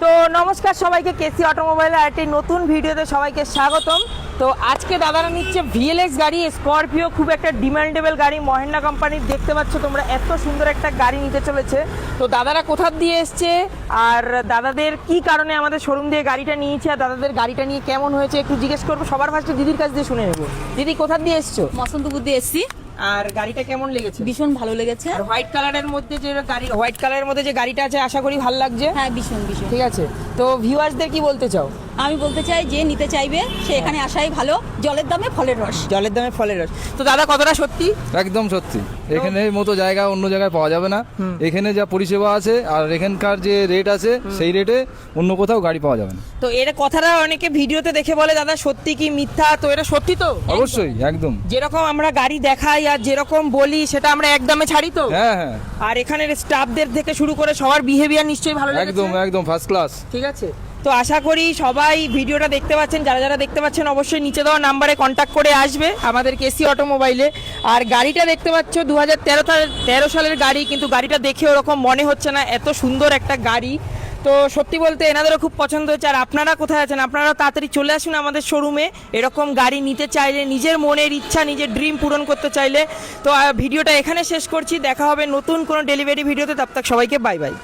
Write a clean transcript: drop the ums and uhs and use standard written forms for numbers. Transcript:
তো নমস্কার সবাইকে, কেসি অটোমোবাইলের আরেকটি নতুন ভিডিওতে সবাইকে স্বাগতম। তো আজকে দাদারা নিচ্ছে ভিএলএক্স গাড়ি, স্করপিও, খুব একটা ডিমান্ডেবল গাড়ি, মহেন্দ্রা কোম্পানির। দেখতে পাচ্ছ তোমরা এত সুন্দর একটা গাড়ি নিতে চলেছে। তো দাদারা কোথা দিয়ে এসছে আর দাদাদের কি কারণে আমাদের শোরুম দিয়ে গাড়িটা নিয়েছে আর দাদাদের গাড়িটা নিয়ে কেমন হয়েছে একটু জিজ্ঞেস করবো। সবার ফার্স্টে দিদির কাছ দিয়ে শুনে নেবো। দিদি কোথা দিয়ে এসছো? মসন্তপুর দিয়ে এসছি। আর গাড়িটা কেমন লেগেছে? ভীষণ ভালো লেগেছে। আর হোয়াইট কালারের মধ্যে যে গাড়িটা আছে আশা করি ভালো লাগছে। হ্যাঁ, ভীষণ ভীষণ। ঠিক আছে, তো ভিউয়ার্সদের কি বলতে চাও? আমি বলতে চাই যে নিতে চাইবে সে এখানে আসাই ভালো। জলের দামে ফলের রস। জলের দামে ফলের রস। তো দাদা কতটা সত্যি? একদম সত্যি। এখানে মতো জায়গা অন্য জায়গায় পাওয়া যাবে না। এখানে যা পরিষেবা আছে আর এখানকার যে রেট আছে সেই রেটে অন্য কোথাও গাড়ি পাওয়া যাবে না। তো এর কথাটা অনেকে ভিডিওতে দেখে বলে দাদা সত্যি কি মিথ্যা, তো এটা সত্যি তো? অবশ্যই, একদম। যেরকম আমরা গাড়ি দেখাই আর যেরকম বলি সেটা আমরা একদমে ছাড়ি তো। হ্যাঁ হ্যাঁ, আর এখানের স্টাফদের থেকে শুরু করে সবার বিহেভিয়ার নিশ্চয়ই ভালো লেগেছে। একদম একদম ফার্স্ট ক্লাস। ঠিক আছে, তো আশা করি সবাই ভিডিওটা দেখতে পাচ্ছেন। যারা যারা দেখতে পাচ্ছেন অবশ্যই নিচে দেওয়া নাম্বারে কন্ট্যাক্ট করে আসবে আমাদের কেসি অটোমোবাইলে। আর গাড়িটা দেখতে পাচ্ছ 2013 সালের গাড়ি, কিন্তু গাড়িটা দেখে ওরকম মনে হচ্ছে না, এত সুন্দর একটা গাড়ি। তো সত্যি বলতে এনাদেরও খুব পছন্দ হয়েছে। আর আপনারা কোথায় আছেন? আপনারা তাড়াতাড়ি চলে আসুন আমাদের শোরুমে। এরকম গাড়ি নিতে চাইলে, নিজের মনের ইচ্ছা, নিজের ড্রিম পূরণ করতে চাইলে। তো ভিডিওটা এখানে শেষ করছি, দেখা হবে নতুন কোনো ডেলিভারি ভিডিওতে। তব তক সবাইকে বাই বাই।